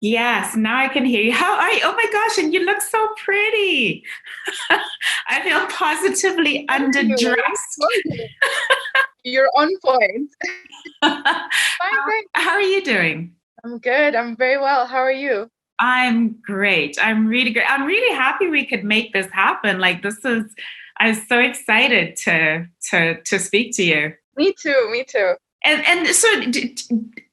Yes, now I can hear you. How are you? Oh my gosh, and you look so pretty. I feel positively Thank you. underdressed. You're on point. how, Fine, thanks. how are you doing? I'm good. I'm very well. How are you? I'm great. I'm really great. I'm really happy we could make this happen. I'm so excited to speak to you. Me too. Me too.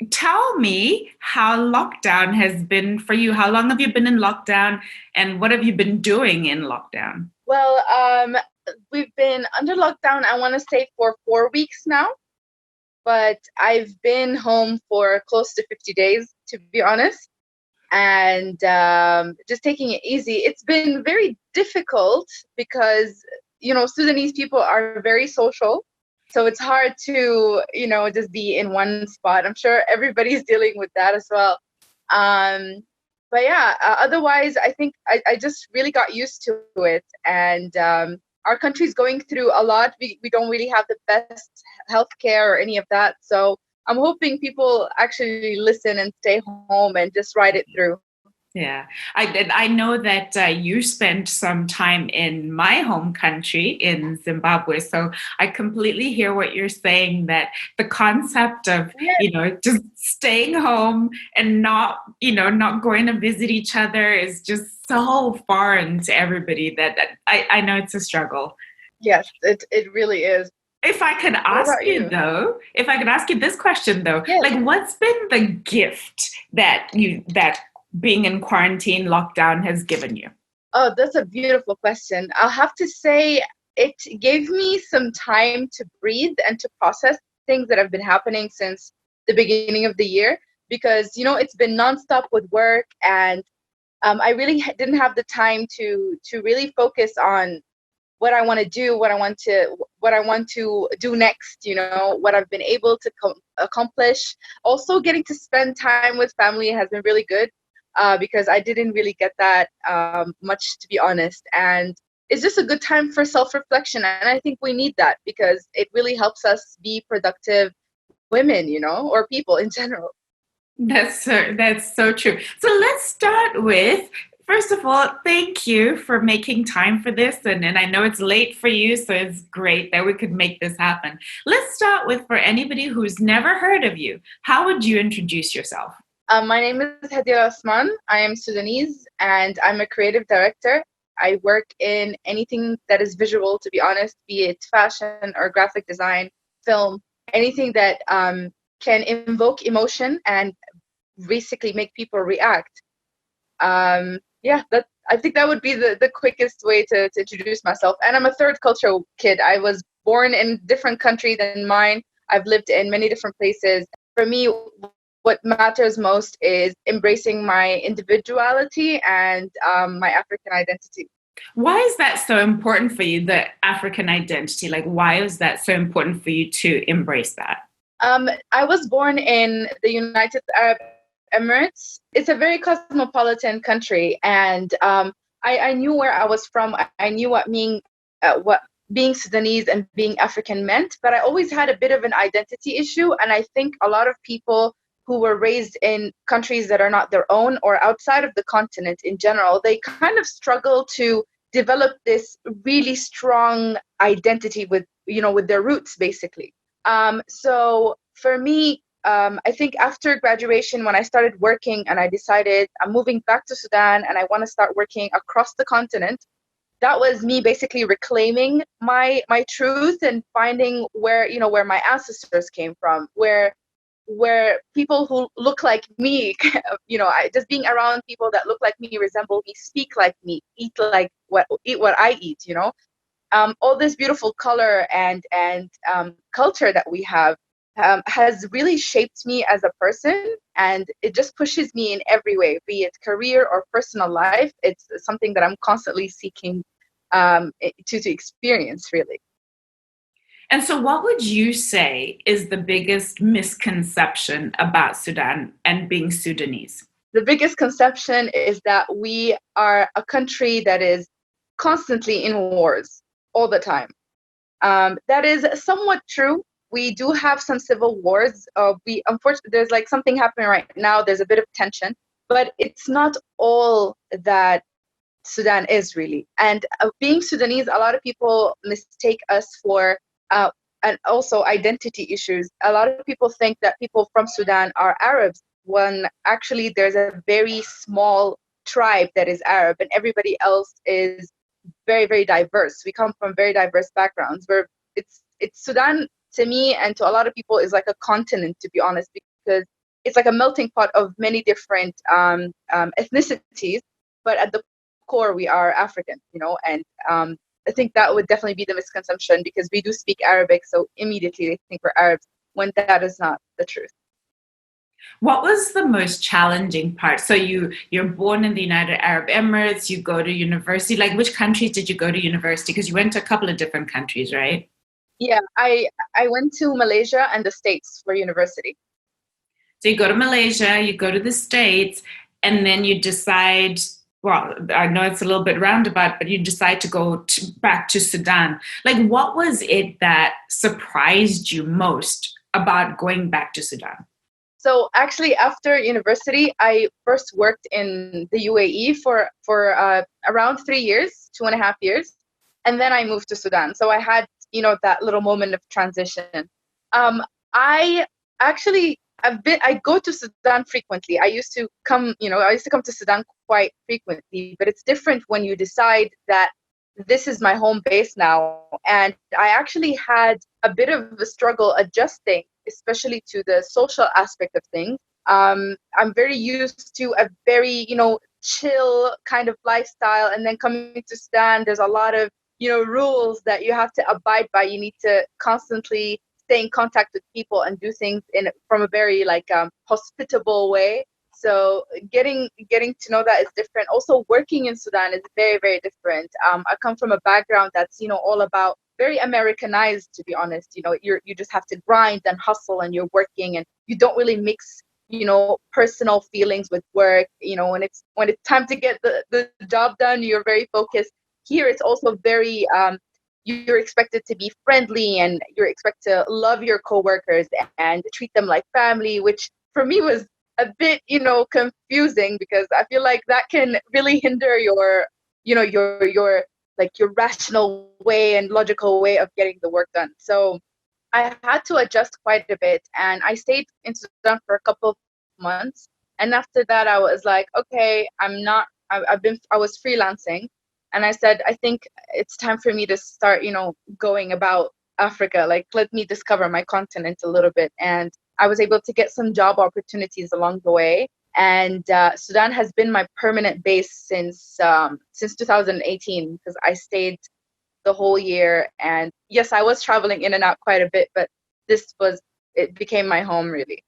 Tell me how lockdown has been for you. How long have you been in lockdown, and what have you been doing in lockdown? Well, we've been under lockdown, I want to say for 4 weeks now, but I've been home for close to 50 days, to be honest, and just taking it easy. It's been very difficult because, Sudanese people are very social. So it's hard to, just be in one spot. I'm sure everybody's dealing with that as well. Um, but yeah, otherwise, I think I just really got used to it. And our country's going through a lot. We don't really have the best healthcare or any of that. So I'm hoping people actually listen and stay home and just ride it through. Yeah, I know that you spent some time in my home country in Zimbabwe, so I completely hear what you're saying. That the concept of Yes, just staying home and not going to visit each other is just so foreign to everybody. That I know it's a struggle. yes, it really is. If I could What ask about you you? though, if I could ask you this question though, Yes. like what's been the gift that being in quarantine lockdown has given you? Oh, that's a beautiful question. I'll have to say it gave me some time to breathe and to process things that have been happening since the beginning of the year because, it's been nonstop with work and I really didn't have the time to really focus on what I want to do, what I want to do next, what I've been able to accomplish. Also getting to spend time with family has been really good because I didn't really get that much, to be honest. And it's just a good time for self-reflection. And I think we need that because it really helps us be productive women, or people in general. That's so true. So let's start with, first of all, thank you for making time for this. And I know it's late for you, so it's great that we could make this happen. Let's start with, for anybody who's never heard of you, how would you introduce yourself? My name is Hadeel Osman. I am Sudanese and I'm a creative director. I work in anything that is visual, to be honest, be it fashion or graphic design, film, anything that can invoke emotion and basically make people react. Yeah, I think that would be the quickest way to introduce myself. And I'm a third cultural kid. I was born in a different country than mine. I've lived in many different places. For me, what matters most is embracing my individuality and my African identity. Why is that so important for you, the African identity? Like, why is that so important for you to embrace that? I was born in the United Arab Emirates. It's a very cosmopolitan country, and I knew where I was from. I knew what being Sudanese and being African meant, but I always had a bit of an identity issue. And I think a lot of people who were raised in countries that are not their own or outside of the continent in general, they kind of struggle to develop this really strong identity with their roots, basically. So for me, I think after graduation, when I started working and I decided I'm moving back to Sudan and I want to start working across the continent, that was me basically reclaiming my truth and finding where my ancestors came from, where people who look like me, just being around people that look like me, resemble me, speak like me, eat what I eat, all this beautiful color and culture that we have has really shaped me as a person, and it just pushes me in every way, be it career or personal life. It's something that I'm constantly seeking to experience, really. And so, what would you say is the biggest misconception about Sudan and being Sudanese? The biggest conception is that we are a country that is constantly in wars all the time. That is somewhat true. We do have some civil wars. We unfortunately, there's like something happening right now. There's a bit of tension, but it's not all that Sudan is really. And being Sudanese, a lot of people mistake us for, and also identity issues. A lot of people think that people from Sudan are Arabs, when actually there's a very small tribe that is Arab, and everybody else is very, very diverse. We come from very diverse backgrounds. Where it's Sudan, to me and to a lot of people, is like a continent, to be honest, because it's like a melting pot of many different ethnicities. But at the core, we are African, and I think that would definitely be the misconception, because we do speak Arabic, so immediately they think we're Arabs, when that is not the truth. What was the most challenging part? So you're born in the United Arab Emirates, you go to university. Like, which countries did you go to university? Because you went to a couple of different countries, right? Yeah, I went to Malaysia and the States for university. So you go to Malaysia, you go to the States, and then you decide, well, I know it's a little bit roundabout, but you decide to go back to Sudan. Like, what was it that surprised you most about going back to Sudan? So actually, after university, I first worked in the UAE for around 3 years, 2.5 years, and then I moved to Sudan. So I had that little moment of transition. I actually I go to Sudan frequently. I used to come to Sudan quite frequently, but it's different when you decide that this is my home base now. And I actually had a bit of a struggle adjusting, especially to the social aspect of things. I'm very used to a very, chill kind of lifestyle. And then coming to Sudan, there's a lot of, rules that you have to abide by. You need to constantly stay in contact with people and do things from a very hospitable way. So getting to know that is different. Also, working in Sudan is very, very different. I come from a background that's all about very Americanized, to be honest. You just have to grind and hustle, and you're working, and you don't really mix personal feelings with work. When it's time to get the job done, you're very focused. Here it's also very you're expected to be friendly, and you're expected to love your coworkers and treat them like family, which for me was a bit confusing, because I feel like that can really hinder your your rational way and logical way of getting the work done. So I had to adjust quite a bit, and I stayed in Sudan for a couple of months. And after that, I was like, okay, I was freelancing, and I said, I think it's time for me to start, going about Africa. Like, let me discover my continent a little bit. And I was able to get some job opportunities along the way. And Sudan has been my permanent base since 2018, because I stayed the whole year. And yes, I was traveling in and out quite a bit, but it became my home, really.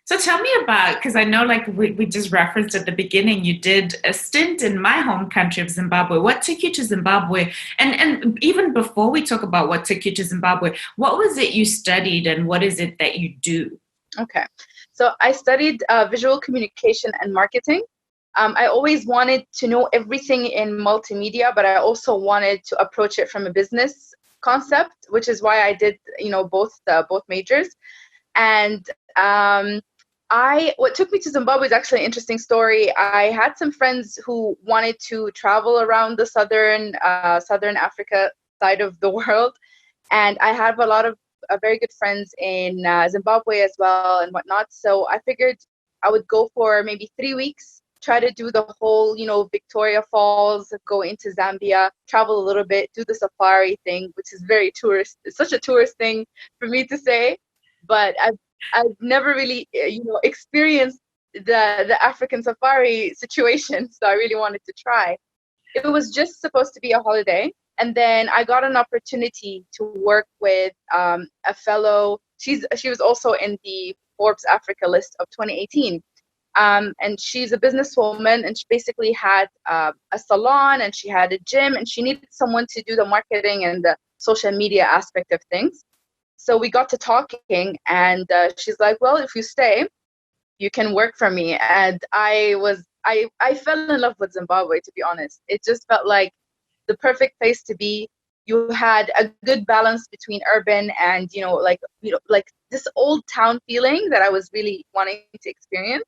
So tell me about, because I know, like we just referenced at the beginning, you did a stint in my home country of Zimbabwe. What took you to Zimbabwe? And even before we talk about what took you to Zimbabwe, what was it you studied, and what is it that you do? Okay. So I studied visual communication and marketing. I always wanted to know everything in multimedia, but I also wanted to approach it from a business concept, which is why I did, both majors. And what took me to Zimbabwe is actually an interesting story. I had some friends who wanted to travel around the southern Africa side of the world, and I have a lot of very good friends in Zimbabwe as well and whatnot. So I figured I would go for maybe 3 weeks, try to do the whole, Victoria Falls, go into Zambia, travel a little bit, do the safari thing, which is very tourist. It's such a tourist thing for me to say, but I've never really, experienced the African safari situation. So I really wanted to try. It was just supposed to be a holiday. And then I got an opportunity to work with a fellow. She was also in the Forbes Africa list of 2018. And she's a businesswoman, and she basically had a salon, and she had a gym, and she needed someone to do the marketing and the social media aspect of things. So we got to talking, and she's like, well, if you stay, you can work for me. And I fell in love with Zimbabwe, to be honest. It just felt like the perfect place to be. You had a good balance between urban and, like this old town feeling that I was really wanting to experience.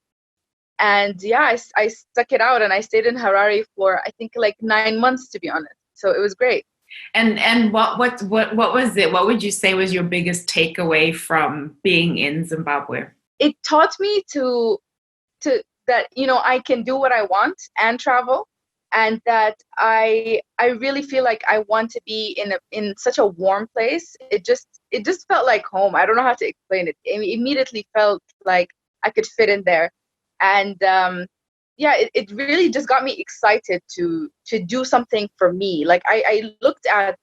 And yeah, I stuck it out and I stayed in Harare for, I think, like 9 months, to be honest. So it was great. And what was it? What would you say was your biggest takeaway from being in Zimbabwe? It taught me to that, I can do what I want and travel, and that I really feel like I want to be in such a warm place. It just felt like home. I don't know how to explain it. It immediately felt like I could fit in there. And yeah, it really just got me excited to do something for me. Like I looked at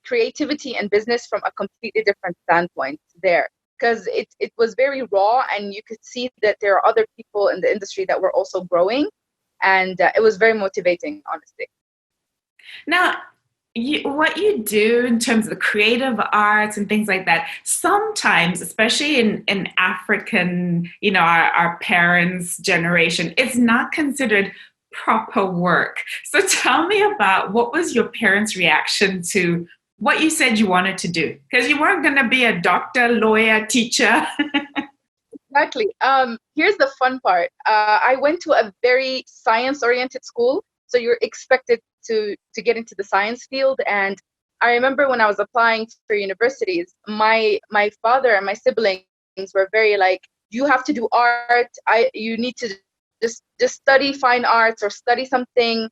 creativity and business from a completely different standpoint there, because it was very raw, and you could see that there are other people in the industry that were also growing, and it was very motivating, honestly. Now, what you do in terms of the creative arts and things like that, sometimes, especially in African, our parents' generation, it's not considered proper work. So tell me about what was your parents' reaction to what you said you wanted to do? Because you weren't going to be a doctor, lawyer, teacher. Exactly. Here's the fun part. I went to a very science-oriented school, so you're expected to get into the science field. And I remember when I was applying for universities, my father and my siblings were very like, you have to do art. You need to just study fine arts or study something.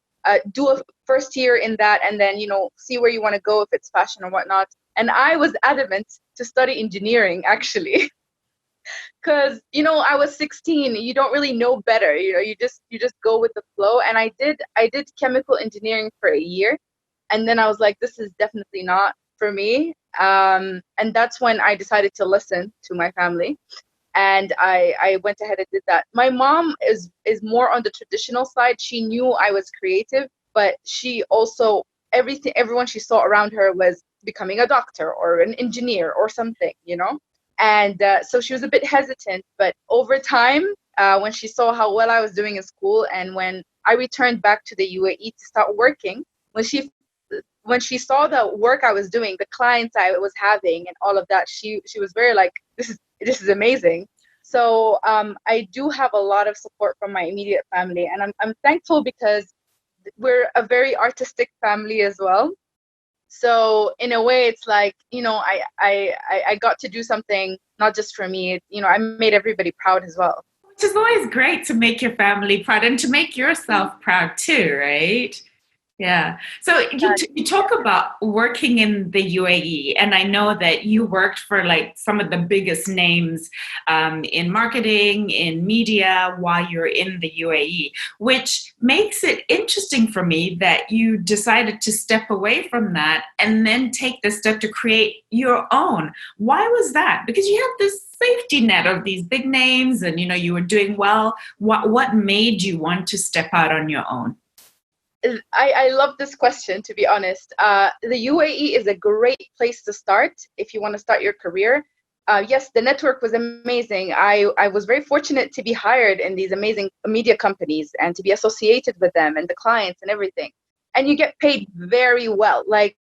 Do a first year in that, and then see where you want to go, if it's fashion or whatnot. And I was adamant to study engineering, actually. Because I was 16. You don't really know better. You just go with the flow. And I did chemical engineering for a year, and then I was like, this is definitely not for me. And that's when I decided to listen to my family, and I went ahead and did that. My mom is more on the traditional side. She knew I was creative, but she also, everyone she saw around her was becoming a doctor or an engineer or something. And so she was a bit hesitant, but over time, when she saw how well I was doing in school, and when I returned back to the UAE to start working, when she saw the work I was doing, the clients I was having, and all of that, she was very like, this is amazing. So I do have a lot of support from my immediate family, and I'm thankful, because we're a very artistic family as well. So in a way, it's like, I got to do something not just for me. I made everybody proud as well. Which is always great, to make your family proud and to make yourself proud too, right? Yeah. So you talk about working in the UAE, and I know that you worked for like some of the biggest names in marketing, in media, while you're in the UAE, which makes it interesting for me that you decided to step away from that and then take the step to create your own. Why was that? Because you have this safety net of these big names, and you were doing well. What made you want to step out on your own? I love this question, to be honest. The UAE is a great place to start if you want to start your career. Yes, the network was amazing. I was very fortunate to be hired in these amazing media companies and to be associated with them and the clients and everything. And you get paid very well, like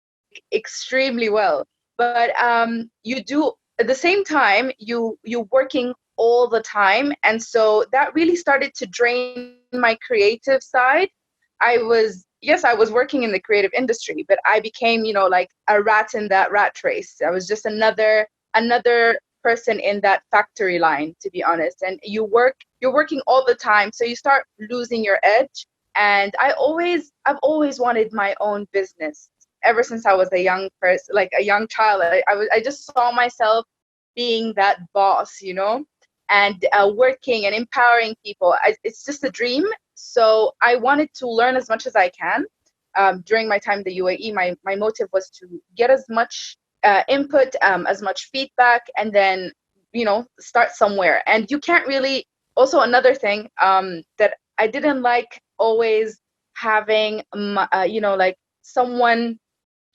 extremely well. But you do, at the same time, you working all the time. And so that really started to drain my creative side. I was working in the creative industry, but I became, like a rat in that rat race. I was just another person in that factory line, to be honest. And you're working all the time, so you start losing your edge. And I've always wanted my own business ever since I was a young person, like a young child. I just saw myself being that boss, and working and empowering people. It's just a dream. So I wanted to learn as much as I can. During my time in the UAE, my motive was to get as much input, as much feedback, and then, start somewhere. And you can't really, also another thing that I didn't like, always having, like someone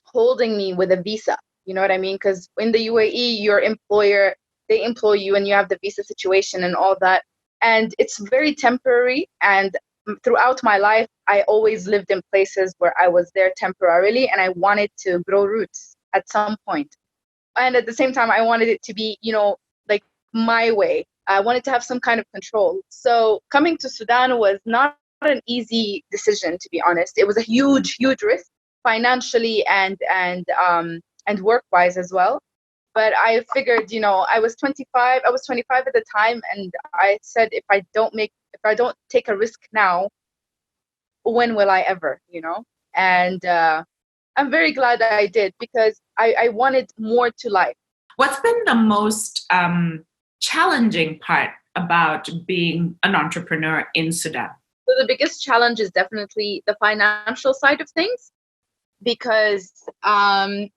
holding me with a visa. You know what I mean? Because in the UAE, your employer, they employ you, and you have the visa situation and all that. And it's very temporary. And throughout my life, I always lived in places where I was there temporarily, and I wanted to grow roots at some point. And at the same time, I wanted it to be, like my way. I wanted to have some kind of control. So coming to Sudan was not an easy decision, to be honest. It was a huge, huge risk financially and work-wise as well. But I figured, I was 25. I was 25 at the time, and I said, if I don't take a risk now, when will I ever? And I'm very glad that I did, because I wanted more to life. What's been the most challenging part about being an entrepreneur in Sudan? So the biggest challenge is definitely the financial side of things, because I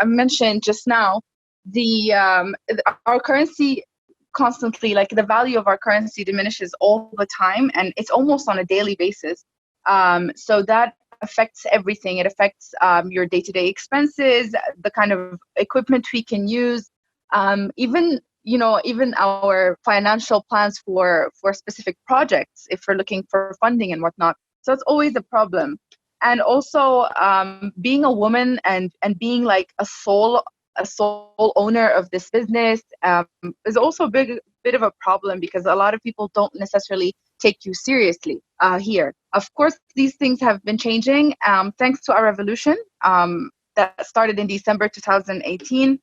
mentioned just now, our currency constantly, like the value of our currency diminishes all the time, and it's almost on a daily basis. So that affects everything. It affects your day-to-day expenses, the kind of equipment we can use, even our financial plans for specific projects, if we're looking for funding and whatnot. So it's always a problem. And also being a woman and being like a sole owner of this business is also a bit of a problem, because a lot of people don't necessarily take you seriously here. Of course, these things have been changing thanks to our revolution that started in December 2018,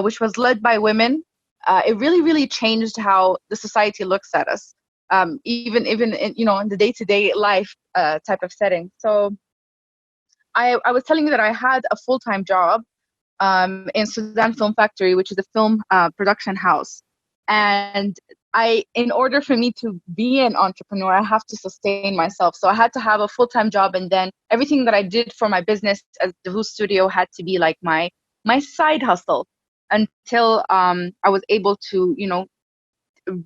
which was led by women. It really, really changed how the society looks at us, even in, in the day-to-day life type of setting. So I was telling you that I had a full-time job in Sudan Film Factory, which is a film production house. And in order for me to be an entrepreneur, I have to sustain myself. So I had to have a full-time job, and then everything that I did for my business as the Who Studio had to be like my side hustle until I was able to,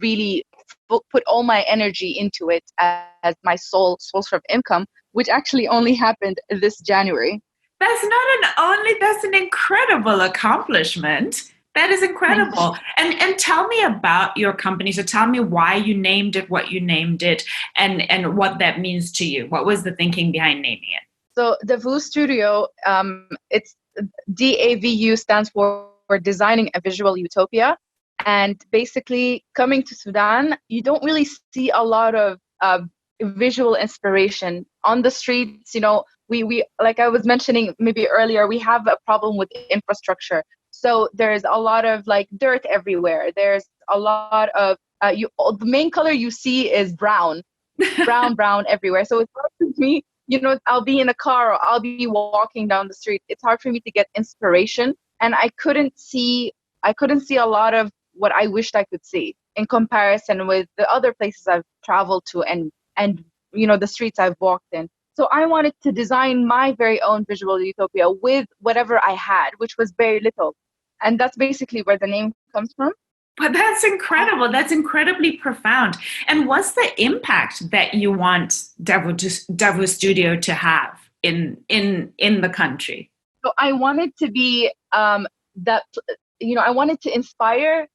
really put all my energy into it as my sole source of income, which actually only happened this January. That's an incredible accomplishment. That is incredible. And tell me about your company. So tell me why you named it what you named it, and what that means to you. What was the thinking behind naming it? So the VU Studio, it's DAVU stands for Designing a Visual Utopia. And basically, coming to Sudan, you don't really see a lot of visual inspiration on the streets. We like I was mentioning maybe earlier, we have a problem with infrastructure. So there's a lot of like dirt everywhere. There's a lot of the main color you see is brown everywhere. So it's hard for me. I'll be in a car or I'll be walking down the street. It's hard for me to get inspiration, and I couldn't see a lot of what I wished I could see in comparison with the other places I've traveled to and the streets I've walked in. So I wanted to design my very own visual utopia with whatever I had, which was very little. And that's basically where the name comes from. But that's incredible. That's incredibly profound. And what's the impact that you want Davu Studio to have in the country? So I wanted to be I wanted to inspire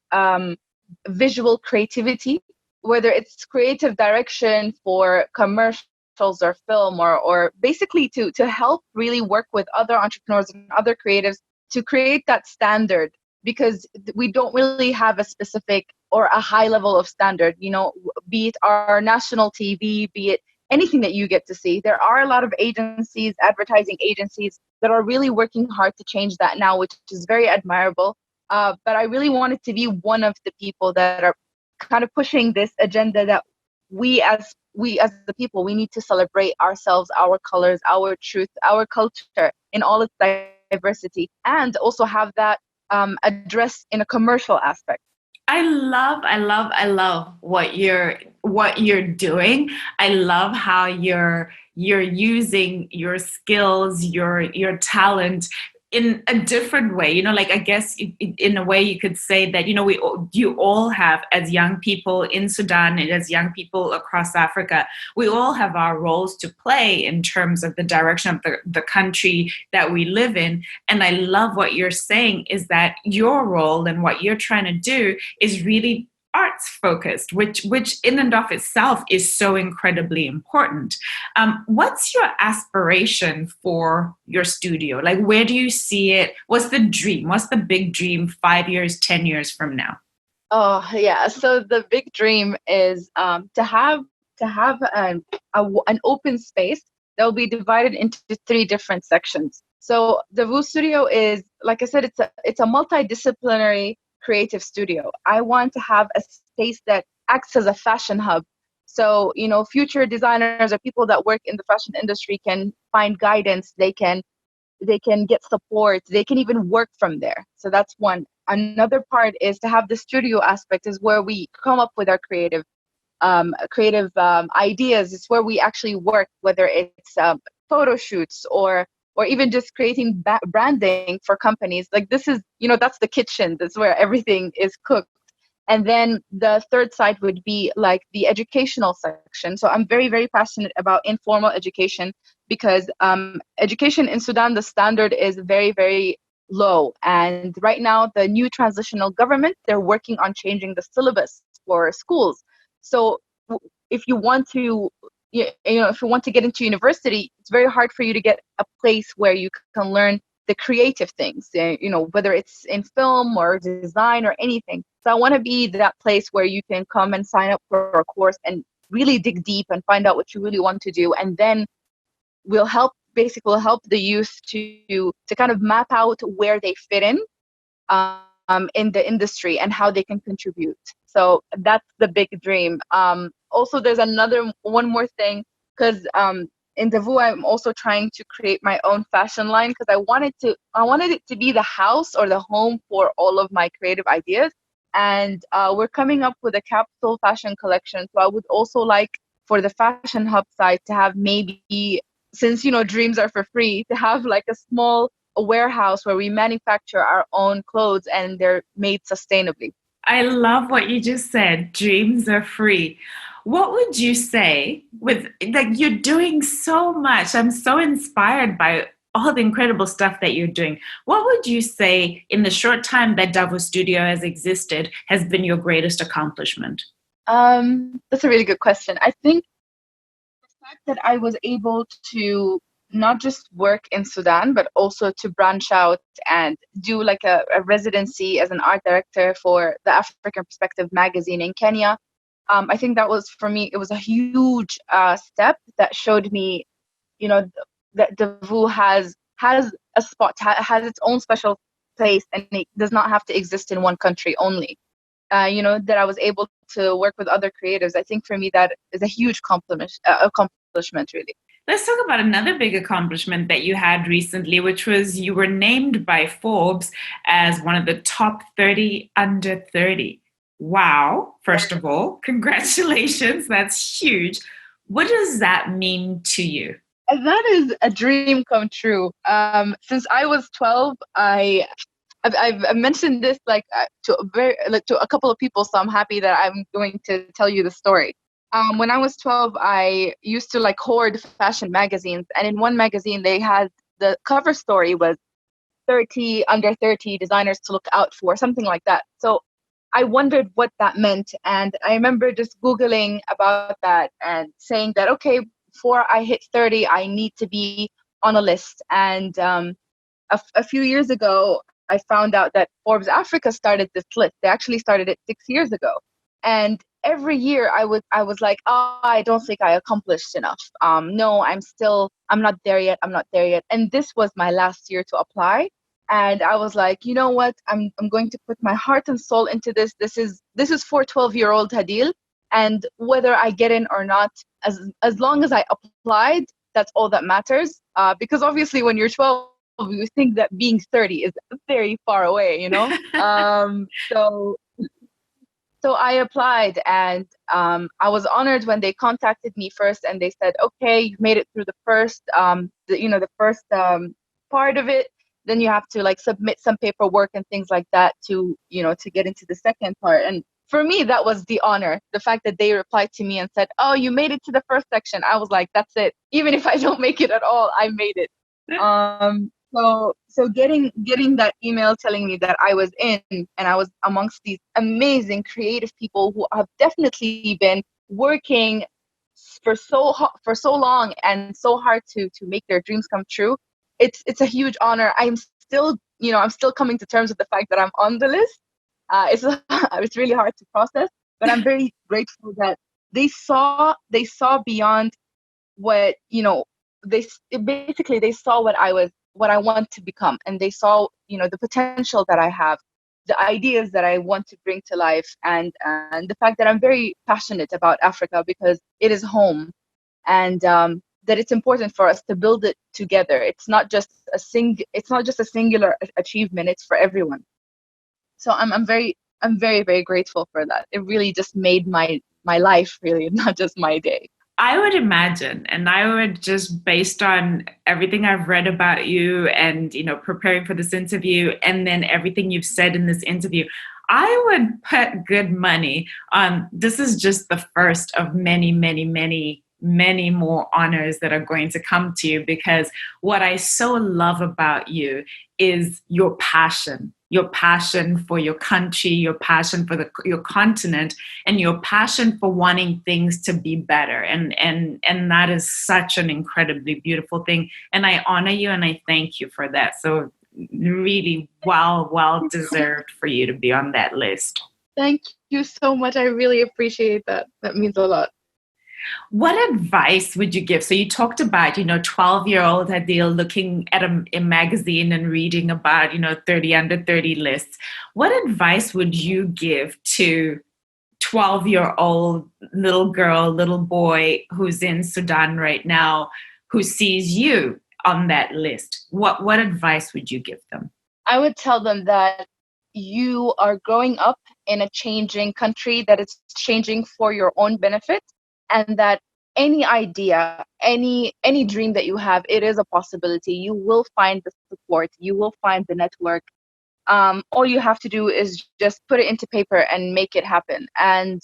visual creativity, whether it's creative direction for commercials or film, or basically to help really work with other entrepreneurs and other creatives to create that standard, because we don't really have a specific or a high level of standard, be it our national TV, be it anything that you get to see. There are a lot of agencies, advertising agencies, that are really working hard to change that now, which is very admirable. But I really wanted to be one of the people that are kind of pushing this agenda that we as the people, we need to celebrate ourselves, our colors, our truth, our culture in all its diversity, and also have that addressed in a commercial aspect. I love what you're doing. I love how you're using your skills, your talent in a different way. Like I guess in a way you could say that, you all have, as young people in Sudan and as young people across Africa, we all have our roles to play in terms of the direction of the country that we live in. And I love what you're saying is that your role and what you're trying to do is really arts focused, which in and of itself is so incredibly important. What's your aspiration for your studio? Like, where do you see it? What's the dream? What's the big dream 5 years, 10 years from now? Oh yeah. So the big dream is to have an open space that will be divided into three different sections. So the Vu Studio is, like I said, it's a multidisciplinary creative studio. I want to have a space that acts as a fashion hub. So, future designers or people that work in the fashion industry can find guidance. They can get support, they can even work from there. So that's one. Another part is to have the studio aspect, is where we come up with our creative ideas. It's where we actually work, whether it's photo shoots or even just creating branding for companies. Like, this is, that's the kitchen, that's where everything is cooked. And then the third side would be like the educational section. So I'm very, very passionate about informal education, because education in Sudan, the standard is very, very low. And right now, the new transitional government, they're working on changing the syllabus for schools. So if you want to, if you want to get into university, it's very hard for you to get a place where you can learn the creative things, whether it's in film or design or anything. So I want to be that place where you can come and sign up for a course and really dig deep and find out what you really want to do. And then we'll help the youth to kind of map out where they fit in the industry and how they can contribute. So that's the big dream. Also, there's one more thing, because in Davao, I'm also trying to create my own fashion line, because I wanted it to be the house or the home for all of my creative ideas. And we're coming up with a capsule fashion collection. So I would also like for the fashion hub side to have, maybe, since dreams are for free, to have like a warehouse where we manufacture our own clothes and they're made sustainably. I love what you just said. Dreams are free. What would you say with, like, you're doing so much? I'm so inspired by all the incredible stuff that you're doing. What would you say in the short time that Davos Studio has existed has been your greatest accomplishment? That's a really good question. I think the fact that I was able to not just work in Sudan, but also to branch out and do like a residency as an art director for the African Perspective magazine in Kenya. I think that was, for me, it was a huge step that showed me, you know, that Davao has a spot, has its own special place, and it does not have to exist in one country only. That I was able to work with other creatives. I think for me that is a huge accomplishment, really. Let's talk about another big accomplishment that you had recently, which was you were named by Forbes as one of the top 30 under 30. Wow, first of all, congratulations. That's huge. What does that mean to you? And that is a dream come true. Since I was 12, I've mentioned this to a couple of people, so I'm happy that I'm going to tell you the story. When I was 12, I used to like hoard fashion magazines, and in one magazine they had, the cover story was 30 under 30 designers to look out for, something like that. So I wondered what that meant, and I remember just Googling about that and saying that, okay, before I hit 30, I need to be on a list. And a few years ago, I found out that Forbes Africa started this list. They actually started it 6 years ago. And every year I was like, oh, I don't think I accomplished enough. No, I'm not there yet. I'm not there yet. And this was my last year to apply. And I was like, you know what? I'm going to put my heart and soul into this. This is for 12-year-old Hadeel. And whether I get in or not, as long as I applied, that's all that matters. Because obviously when you're 12, you think that being 30 is very far away, So I applied, and I was honored when they contacted me first, and they said, okay, you made it through the first, part of it. Then you have to like submit some paperwork and things like that to get into the second part. And for me, that was the honor. The fact that they replied to me and said, oh, you made it to the first section. I was like, that's it. Even if I don't make it at all, I made it. So getting that email telling me that I was in, and I was amongst these amazing creative people who have definitely been working for so long and so hard to make their dreams come true. It's a huge honor. I'm still coming to terms with the fact that I'm on the list. It's it's really hard to process, but I'm very grateful that they saw beyond what, basically they saw what I want to become, and they saw, the potential that I have, the ideas that I want to bring to life, and the fact that I'm very passionate about Africa because it is home, and that it's important for us to build it together. It's not just a singular achievement. It's for everyone. So I'm very, very grateful for that. It really just made my life, really, not just my day. I would imagine, and I would just based on everything I've read about you and, preparing for this interview and then everything you've said in this interview, I would put good money on this is just the first of many, many, many, many more honors that are going to come to you, because what I so love about you is your passion for your country, your passion for your continent, and your passion for wanting things to be better. And that is such an incredibly beautiful thing. And I honor you and I thank you for that. So really well deserved for you to be on that list. Thank you so much. I really appreciate that. That means a lot. What advice would you give? So you talked about, 12-year-old Hadeel looking at a magazine and reading about, 30 under 30 lists. What advice would you give to 12-year-old little girl, little boy who's in Sudan right now, who sees you on that list? What advice would you give them? I would tell them that you are growing up in a changing country, that it's changing for your own benefit, and that any idea, any dream that you have, it is a possibility. You will find the support, you will find the network. All you have to do is just put it into paper and make it happen. And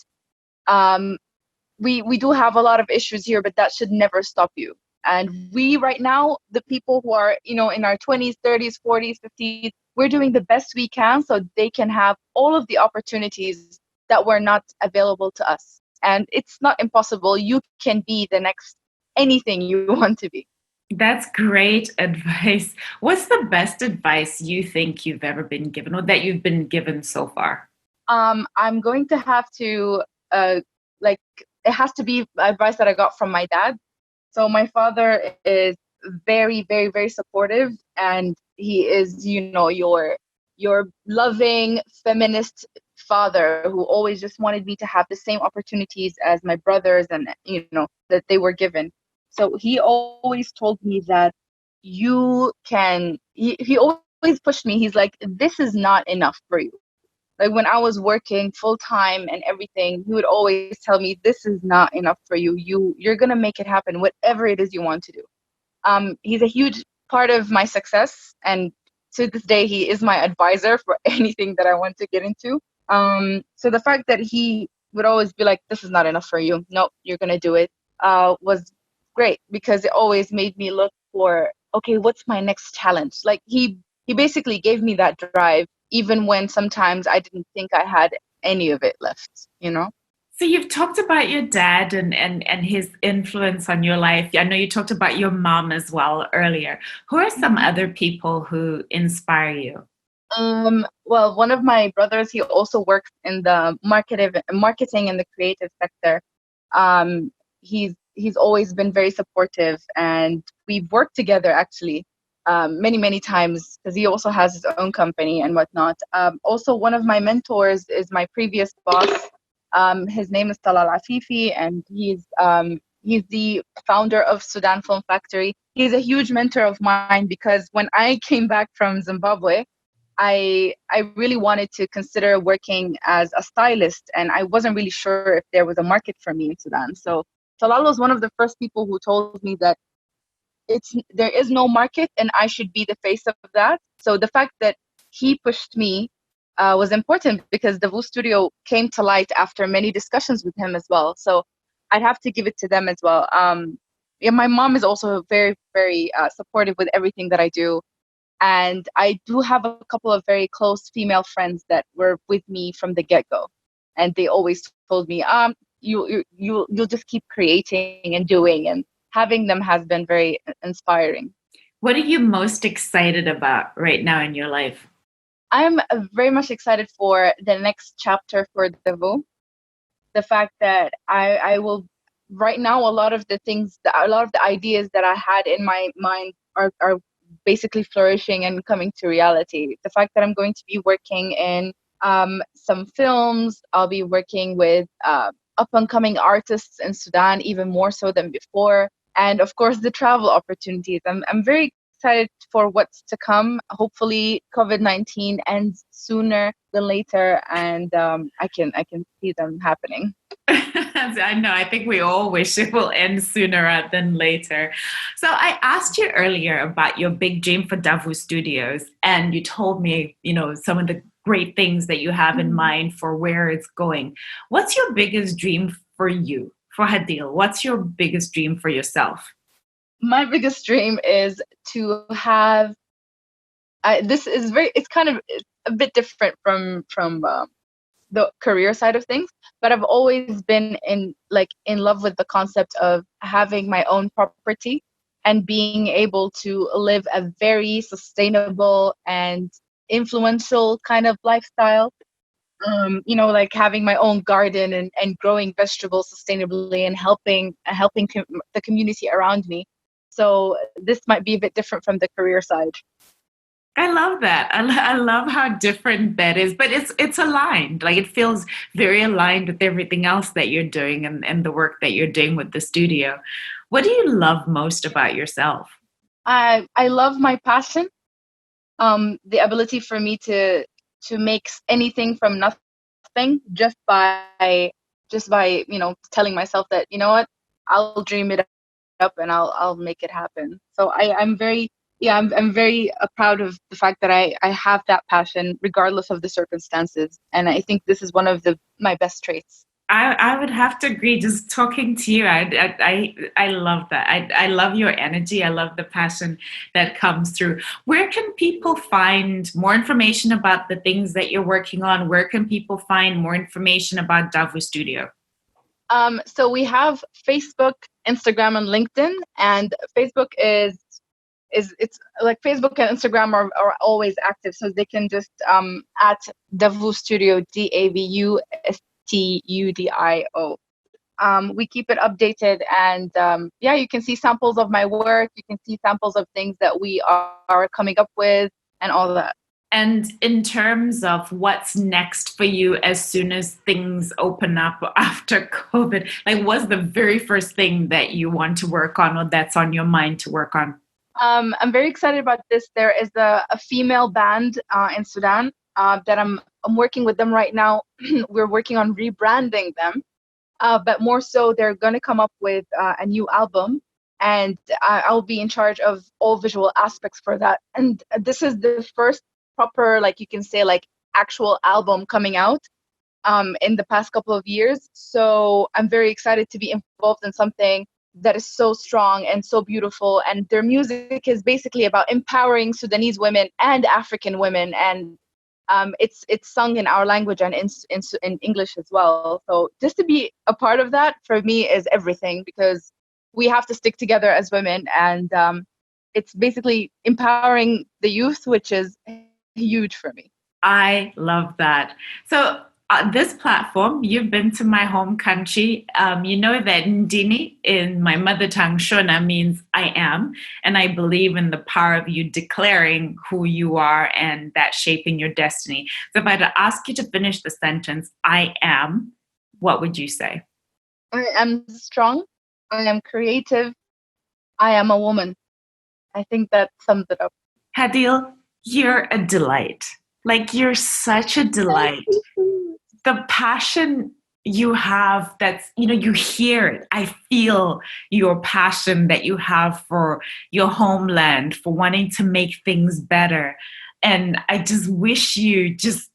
we do have a lot of issues here, but that should never stop you. And we right now, the people who are, in our 20s, 30s, 40s, 50s, we're doing the best we can so they can have all of the opportunities that were not available to us. And it's not impossible. You can be the next anything you want to be. That's great advice. What's the best advice you think you've ever been given or that you've been given so far? I'm going to have to, like, it has to be advice that I got from my dad. So my father is very, very, very supportive, and he is, your loving feminist father who always just wanted me to have the same opportunities as my brothers, and that they were given. So he always told me that he always pushed me. He's like, this is not enough for you. Like when I was working full time and everything, he would always tell me, this is not enough for you. You're going to make it happen, whatever it is you want to do. He's a huge part of my success. And to this day, he is my advisor for anything that I want to get into. So the fact that he would always be like, this is not enough for you. No, you're going to do it, was great, because it always made me look for, okay, what's my next challenge? Like he basically gave me that drive, even when sometimes I didn't think I had any of it left. So you've talked about your dad and his influence on your life. I know you talked about your mom as well earlier. Who are some other people who inspire you? Well, one of my brothers, he also works in the marketing and the creative sector. He's always been very supportive, and we've worked together actually many, many times, because he also has his own company and whatnot. Also, one of my mentors is my previous boss. His name is Talal Afifi, and he's the founder of Sudan Film Factory. He's a huge mentor of mine, because when I came back from Zimbabwe, I really wanted to consider working as a stylist, and I wasn't really sure if there was a market for me in Sudan. So Talal was one of the first people who told me that there is no market, and I should be the face of that. So the fact that he pushed me was important, because the Vu Studio came to light after many discussions with him as well. So I'd have to give it to them as well. Yeah, my mom is also very, very supportive with everything that I do. And I do have a couple of very close female friends that were with me from the get-go. And they always told me, you'll just keep creating and doing. And having them has been very inspiring. What are you most excited about right now in your life? I'm very much excited for the next chapter for Davao. The fact that I will right now a lot of the things a lot of the ideas that I had in my mind are basically flourishing and coming to reality. The fact that I'm going to be working in some films, I'll be working with up and coming artists in Sudan even more so than before, and of course the travel opportunities. I'm very excited for what's to come. Hopefully COVID-19 ends sooner than later, and I can see them happening. I know. I think we all wish it will end sooner than later. So I asked you earlier about your big dream for Davu Studios, and you told me, some of the great things that you have in mind for where it's going. What's your biggest dream for you, for Hadeel? What's your biggest dream for yourself? My biggest dream is to have. This is it's kind of a bit different from the career side of things, but I've always been in love with the concept of having my own property and being able to live a very sustainable and influential kind of lifestyle. Like having my own garden and growing vegetables sustainably and helping the community around me. So this might be a bit different from the career side. I love that. I love how different that is, but it's aligned. Like it feels very aligned with everything else that you're doing and the work that you're doing with the studio. What do you love most about yourself? I love my passion. The ability for me to make anything from nothing just by telling myself that what, I'll dream it up and I'll make it happen. So I'm very I'm very proud of the fact that I have that passion regardless of the circumstances, and I think this is one of my best traits. I would have to agree. Just talking to you, I love that. I love your energy. I love the passion that comes through. Where can people find more information about the things that you're working on? Where can people find more information about Davu Studio? So we have Facebook, Instagram, and LinkedIn. And Facebook is it's like Facebook and Instagram are always active, so they can just at Davu Studio, DAVUSTUDIO. We keep it updated, and you can see samples of my work. You can see samples of things that we are coming up with, and all that. And in terms of what's next for you as soon as things open up after COVID, like what's the very first thing that you want to work on or that's on your mind to work on? I'm very excited about this. There is a female band in Sudan that I'm working with them right now. We're working on rebranding them, but more so they're going to come up with a new album, and I'll be in charge of all visual aspects for that. And this is the first proper, like you can say, like actual album coming out in the past couple of years. So I'm very excited to be involved in something that is so strong and so beautiful. And their music is basically about empowering Sudanese women and African women. And it's sung in our language and in English as well. So just to be a part of that for me is everything, because we have to stick together as women. And it's basically empowering the youth, which is huge for me. I love that. So this platform, you've been to my home country. You know that Ndini in my mother tongue, Shona, means I am. And I believe in the power of you declaring who you are and that shaping your destiny. So if I had to ask you to finish the sentence, I am, what would you say? I am strong. I am creative. I am a woman. I think that sums it up. Hadeel, you're a delight. Like, you're such a delight. The passion you have, that's, you hear it. I feel your passion that you have for your homeland, for wanting to make things better. And I just wish you just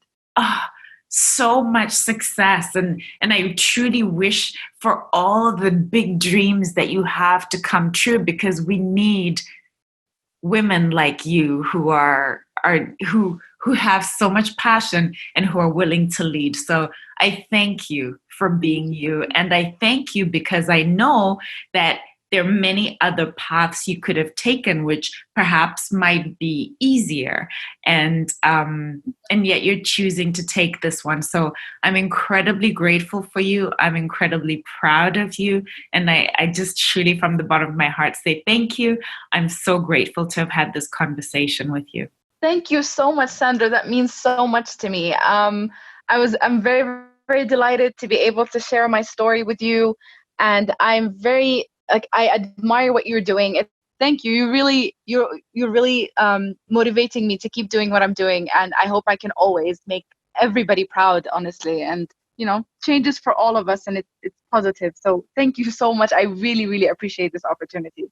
so much success. And I truly wish for all of the big dreams that you have to come true, because we need women like you who have so much passion and who are willing to lead. So I thank you for being you. And I thank you because I know that there are many other paths you could have taken, which perhaps might be easier. And yet you're choosing to take this one. So I'm incredibly grateful for you. I'm incredibly proud of you. And I just truly from the bottom of my heart say thank you. I'm so grateful to have had this conversation with you. Thank you so much, Sandra. That means so much to me. I'm very, very delighted to be able to share my story with you. And I'm very, I admire what you're doing. Thank you. You're really motivating me to keep doing what I'm doing. And I hope I can always make everybody proud, honestly. And, changes for all of us, and it's positive. So thank you so much. I really, really appreciate this opportunity.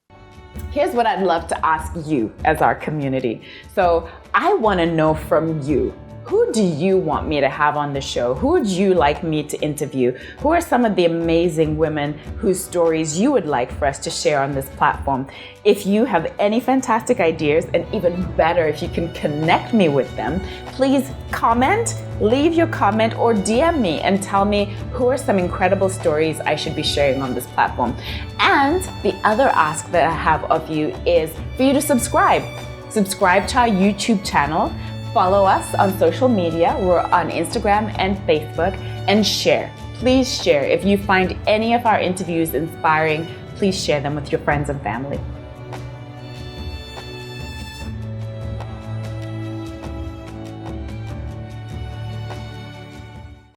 Here's what I'd love to ask you as our community. So I want to know from you, who do you want me to have on the show? Who would you like me to interview? Who are some of the amazing women whose stories you would like for us to share on this platform? If you have any fantastic ideas, and even better, if you can connect me with them, please comment, leave your comment, or DM me and tell me who are some incredible stories I should be sharing on this platform. And the other ask that I have of you is for you to subscribe. Subscribe to our YouTube channel. Follow us on social media. We're on Instagram and Facebook, and share. Please share. If you find any of our interviews inspiring, please share them with your friends and family.